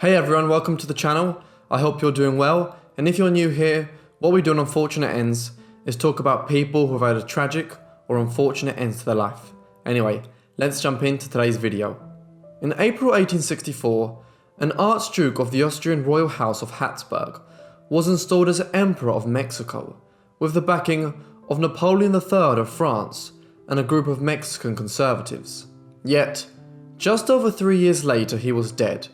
Hey everyone, welcome to the channel. I hope you're doing well, and if you're new here, what we do on Unfortunate Ends is talk about people who have had a tragic or unfortunate end to their life. Anyway, let's jump into today's video. In April 1864, an archduke of the Austrian royal House of Habsburg was installed as Emperor of Mexico, with the backing of Napoleon III of France and a group of Mexican conservatives. Yet, just over 3 years later he was dead,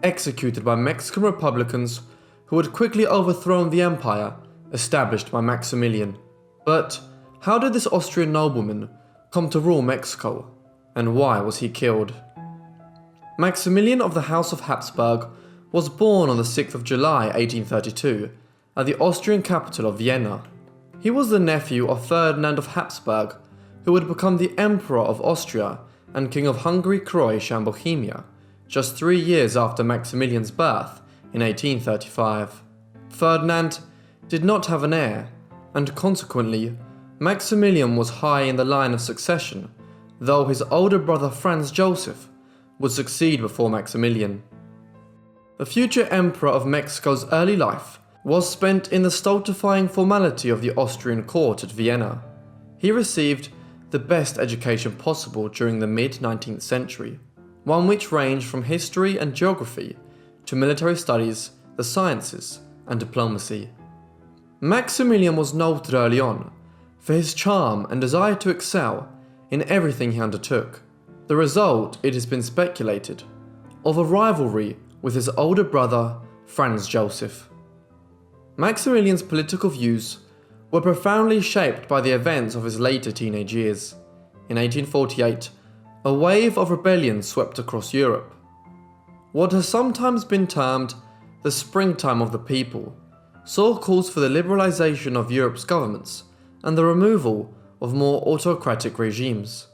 executed by Mexican Republicans who had quickly overthrown the empire established by Maximilian. But how did this Austrian nobleman come to rule Mexico, and why was he killed? Maximilian of the House of Habsburg was born on the 6th of July 1832 at the Austrian capital of Vienna. He was the nephew of Ferdinand of Habsburg, who would become the Emperor of Austria and King of Hungary, Croatia and Bohemia, just 3 years after Maximilian's birth in 1835. Ferdinand did not have an heir, and consequently, Maximilian was high in the line of succession, though his older brother Franz Joseph would succeed before Maximilian. The future Emperor of Mexico's early life was spent in the stultifying formality of the Austrian court at Vienna. He received the best education possible during the mid-19th century, one which ranged from history and geography to military studies, the sciences, and diplomacy. Maximilian was noted early on for his charm and desire to excel in everything he undertook. The result, it has been speculated, of a rivalry with his older brother Franz Joseph. Maximilian's political views were profoundly shaped by the events of his later teenage years. In 1848, a wave of rebellion swept across Europe. What has sometimes been termed the springtime of the people saw calls for the liberalization of Europe's governments and the removal of more autocratic regimes.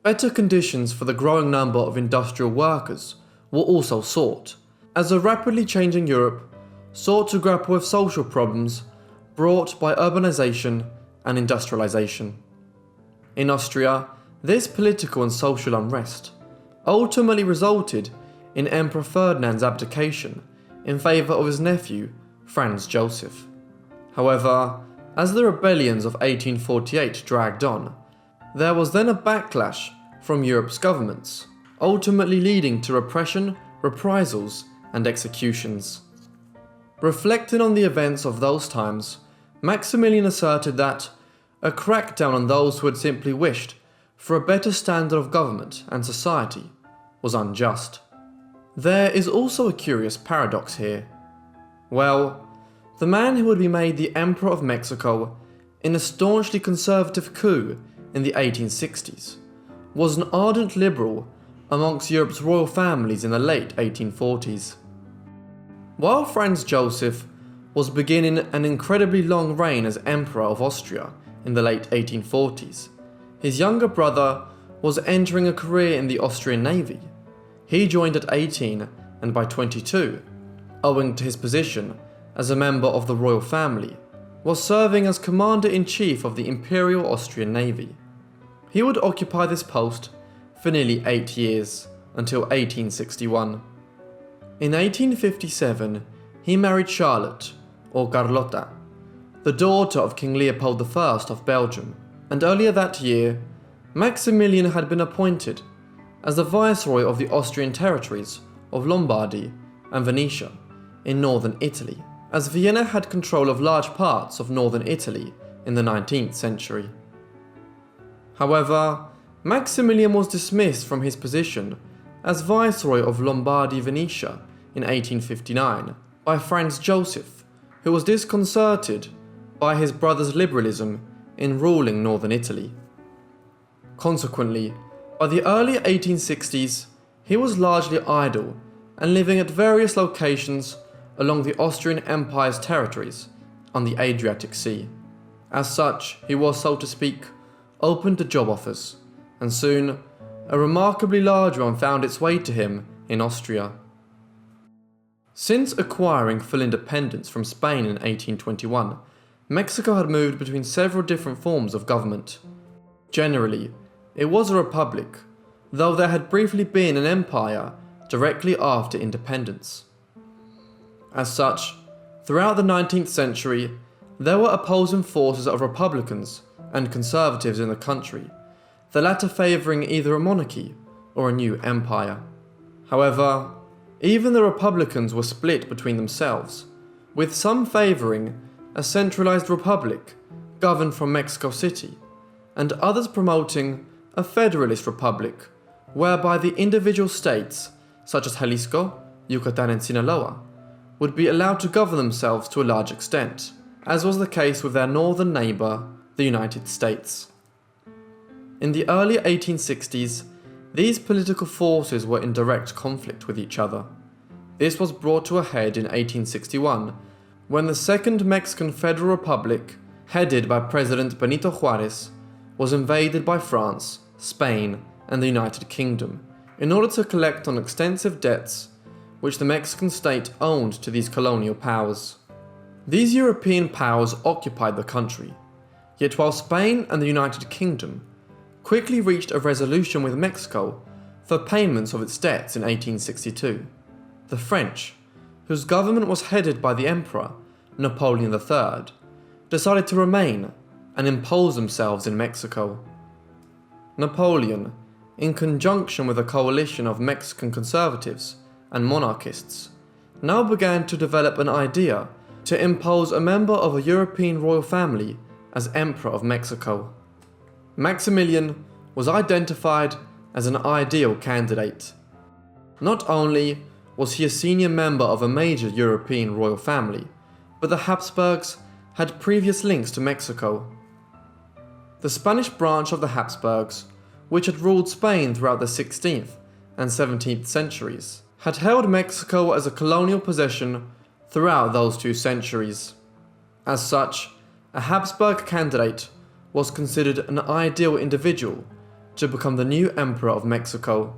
Better conditions for the growing number of industrial workers were also sought, as a rapidly changing Europe sought to grapple with social problems brought by urbanization and industrialization. In Austria, this political and social unrest ultimately resulted in Emperor Ferdinand's abdication in favour of his nephew, Franz Joseph. However, as the rebellions of 1848 dragged on, there was then a backlash from Europe's governments, ultimately leading to repression, reprisals, and executions. Reflecting on the events of those times, Maximilian asserted that a crackdown on those who had simply wished for a better standard of government and society was unjust. There is also a curious paradox here. Well, the man who would be made the Emperor of Mexico in a staunchly conservative coup in the 1860s was an ardent liberal amongst Europe's royal families in the late 1840s. While Franz Joseph was beginning an incredibly long reign as Emperor of Austria in the late 1840s, his younger brother was entering a career in the Austrian Navy. He joined at 18 and by 22, owing to his position as a member of the royal family, was serving as Commander-in-Chief of the Imperial Austrian Navy. He would occupy this post for nearly 8 years, until 1861. In 1857, he married Charlotte, or Carlota, the daughter of King Leopold I of Belgium, and earlier that year, Maximilian had been appointed as the Viceroy of the Austrian territories of Lombardy and Venetia in northern Italy, as Vienna had control of large parts of northern Italy in the 19th century. However, Maximilian was dismissed from his position as Viceroy of Lombardy-Venetia in 1859 by Franz Joseph, who was disconcerted by his brother's liberalism in ruling northern Italy. Consequently, by the early 1860s, he was largely idle and living at various locations along the Austrian Empire's territories on the Adriatic Sea. As such, he was, so to speak, open to job offers, and soon a remarkably large one found its way to him in Austria. Since acquiring full independence from Spain in 1821, Mexico had moved between several different forms of government. Generally, it was a republic, though there had briefly been an empire directly after independence. As such, throughout the 19th century, there were opposing forces of Republicans and Conservatives in the country, the latter favouring either a monarchy or a new empire. However, even the Republicans were split between themselves, with some favouring a centralised republic governed from Mexico City, and others promoting a federalist republic, whereby the individual states, such as Jalisco, Yucatan and Sinaloa, would be allowed to govern themselves to a large extent, as was the case with their northern neighbour, the United States. In the early 1860s, these political forces were in direct conflict with each other. This was brought to a head in 1861, when the Second Mexican Federal Republic, headed by President Benito Juárez, was invaded by France, Spain, and the United Kingdom, in order to collect on extensive debts which the Mexican state owned to these colonial powers. These European powers occupied the country, yet while Spain and the United Kingdom quickly reached a resolution with Mexico for payments of its debts in 1862, the French, whose government was headed by the Emperor Napoleon III, decided to remain and impose themselves in Mexico. Napoleon, in conjunction with a coalition of Mexican conservatives and monarchists, now began to develop an idea to impose a member of a European royal family as Emperor of Mexico. Maximilian was identified as an ideal candidate. Not only was he a senior member of a major European royal family, but the Habsburgs had previous links to Mexico. The Spanish branch of the Habsburgs, which had ruled Spain throughout the 16th and 17th centuries, had held Mexico as a colonial possession throughout those 2 centuries. As such, a Habsburg candidate was considered an ideal individual to become the new Emperor of Mexico.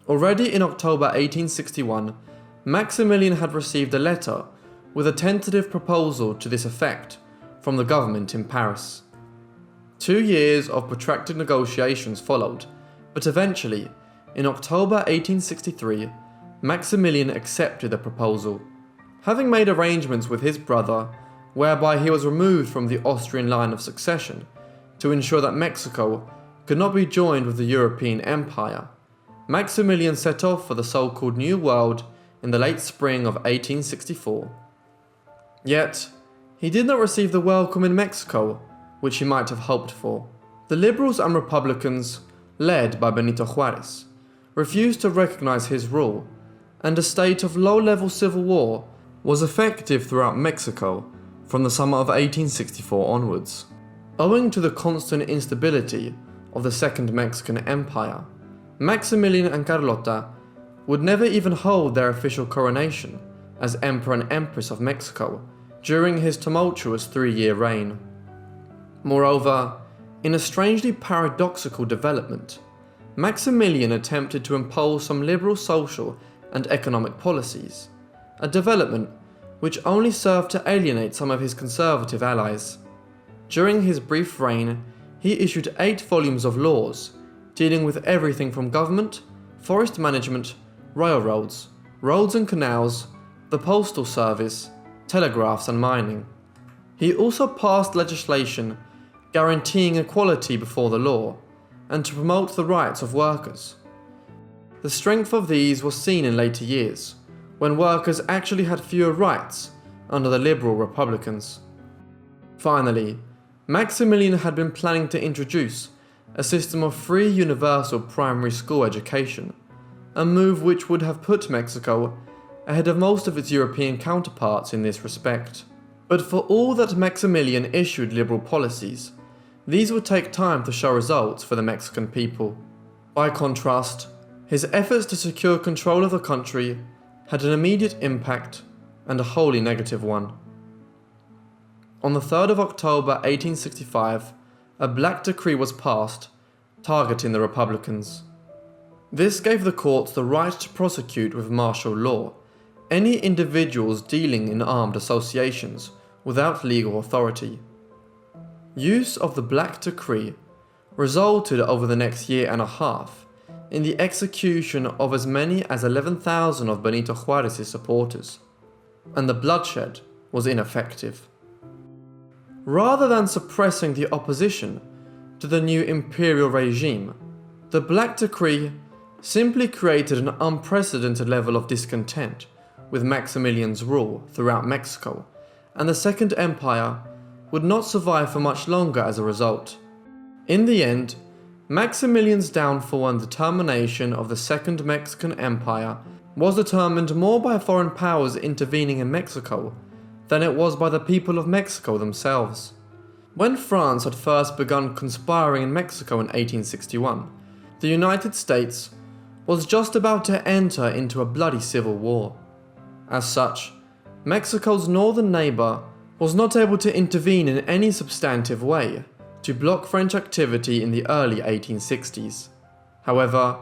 Already in October 1861, Maximilian had received a letter with a tentative proposal to this effect from the government in Paris. 2 years of protracted negotiations followed, but eventually, in October 1863, Maximilian accepted the proposal. Having made arrangements with his brother, whereby he was removed from the Austrian line of succession to ensure that Mexico could not be joined with the European Empire, Maximilian set off for the so-called New World in the late spring of 1864. Yet, he did not receive the welcome in Mexico which he might have hoped for. The Liberals and Republicans, led by Benito Juárez, refused to recognize his rule, and a state of low-level civil war was effective throughout Mexico from the summer of 1864 onwards. Owing to the constant instability of the Second Mexican Empire, Maximilian and Carlota would never even hold their official coronation as Emperor and Empress of Mexico during his tumultuous 3-year reign. Moreover, in a strangely paradoxical development, Maximilian attempted to impose some liberal social and economic policies, a development which only served to alienate some of his conservative allies. During his brief reign, he issued 8 volumes of laws dealing with everything from government, forest management, railroads, roads and canals, the postal service, telegraphs and mining. He also passed legislation guaranteeing equality before the law and to promote the rights of workers. The strength of these was seen in later years, when workers actually had fewer rights under the liberal Republicans. Finally, Maximilian had been planning to introduce a system of free universal primary school education, a move which would have put Mexico ahead of most of its European counterparts in this respect. But for all that Maximilian issued liberal policies, these would take time to show results for the Mexican people. By contrast, his efforts to secure control of the country had an immediate impact and a wholly negative one. On the 3rd of October 1865, a black decree was passed targeting the Republicans. This gave the courts the right to prosecute with martial law any individuals dealing in armed associations without legal authority. Use of the Black Decree resulted over the next year and a half in the execution of as many as 11,000 of Benito Juárez's supporters, and the bloodshed was ineffective. Rather than suppressing the opposition to the new imperial regime, the Black Decree simply created an unprecedented level of discontent with Maximilian's rule throughout Mexico, and the Second Empire would not survive for much longer as a result. In the end, Maximilian's downfall and the termination of the Second Mexican Empire was determined more by foreign powers intervening in Mexico than it was by the people of Mexico themselves. When France had first begun conspiring in Mexico in 1861, the United States was just about to enter into a bloody civil war. As such, Mexico's northern neighbour was not able to intervene in any substantive way to block French activity in the early 1860s. However,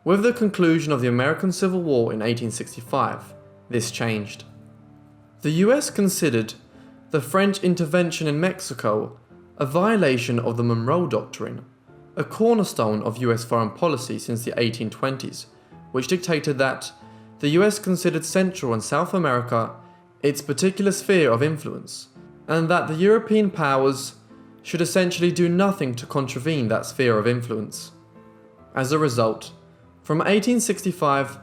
with the conclusion of the American Civil War in 1865, this changed. The US considered the French intervention in Mexico a violation of the Monroe Doctrine, a cornerstone of US foreign policy since the 1820s, which dictated that the US considered Central and South America its particular sphere of influence, and that the European powers should essentially do nothing to contravene that sphere of influence. As a result, from 1865,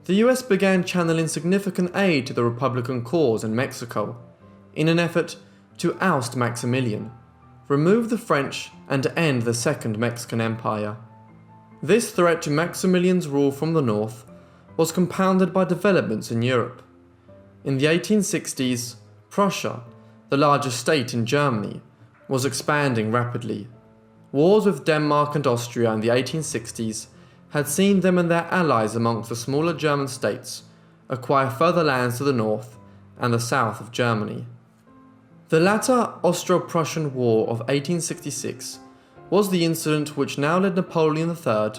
the US began channeling significant aid to the Republican cause in Mexico, in an effort to oust Maximilian, remove the French, and end the Second Mexican Empire. This threat to Maximilian's rule from the north was compounded by developments in Europe. In the 1860s, Prussia, the largest state in Germany, was expanding rapidly. Wars with Denmark and Austria in the 1860s had seen them and their allies amongst the smaller German states acquire further lands to the north and the south of Germany. The latter Austro-Prussian War of 1866 was the incident which now led Napoleon III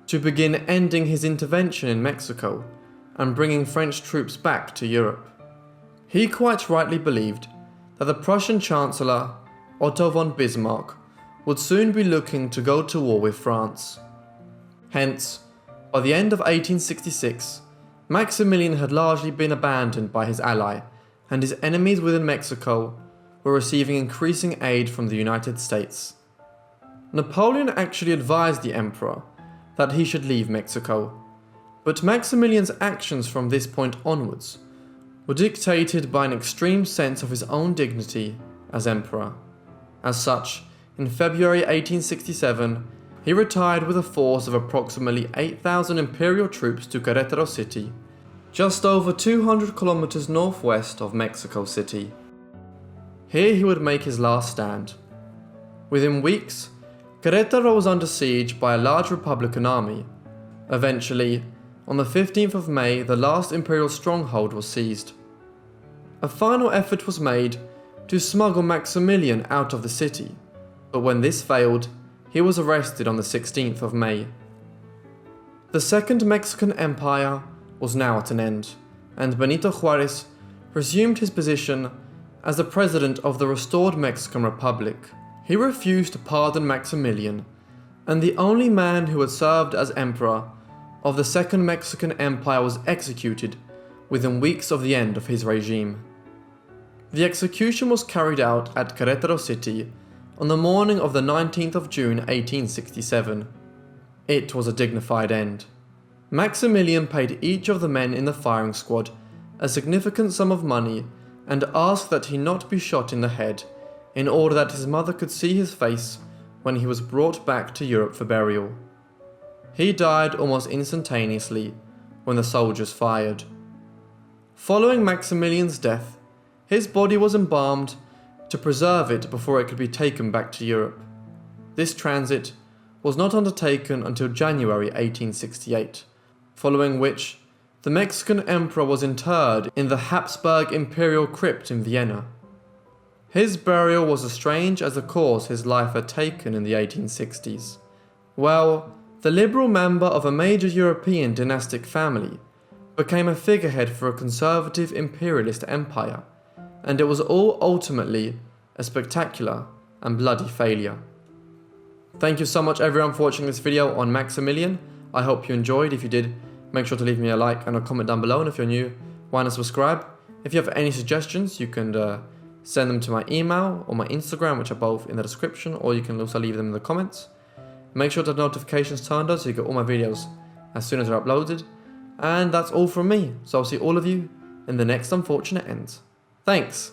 to begin ending his intervention in Mexico and bringing French troops back to Europe. He quite rightly believed that the Prussian Chancellor, Otto von Bismarck, would soon be looking to go to war with France. Hence, by the end of 1866, Maximilian had largely been abandoned by his ally, and his enemies within Mexico were receiving increasing aid from the United States. Napoleon actually advised the emperor that he should leave Mexico, but Maximilian's actions from this point onwards were dictated by an extreme sense of his own dignity as emperor. As such, in February 1867, he retired with a force of approximately 8,000 imperial troops to Querétaro City, just over 200 kilometers northwest of Mexico City. Here he would make his last stand. Within weeks, Querétaro was under siege by a large Republican army. Eventually, on the 15th of May, the last imperial stronghold was seized. A final effort was made to smuggle Maximilian out of the city, but when this failed, he was arrested on the 16th of May. The Second Mexican Empire was now at an end, and Benito Juárez resumed his position as the president of the restored Mexican Republic. He refused to pardon Maximilian, and the only man who had served as emperor of the Second Mexican Empire was executed within weeks of the end of his regime. The execution was carried out at Querétaro City on the morning of the 19th of June 1867. It was a dignified end. Maximilian paid each of the men in the firing squad a significant sum of money and asked that he not be shot in the head, in order that his mother could see his face when he was brought back to Europe for burial. He died almost instantaneously when the soldiers fired. Following Maximilian's death, his body was embalmed to preserve it before it could be taken back to Europe. This transit was not undertaken until January 1868, following which the Mexican emperor was interred in the Habsburg Imperial Crypt in Vienna. His burial was as strange as the course his life had taken in the 1860s. Well, the liberal member of a major European dynastic family became a figurehead for a conservative imperialist empire, and it was all ultimately a spectacular and bloody failure. Thank you so much everyone for watching this video on Maximilian. I hope you enjoyed. If you did, make sure to leave me a like and a comment down below. And if you're new, why not subscribe? If you have any suggestions, you can send them to my email or my Instagram, which are both in the description, or you can also leave them in the comments. Make sure to have notifications turned on so you get all my videos as soon as they're uploaded. And that's all from me. So I'll see all of you in the next Unfortunate Ends. Thanks.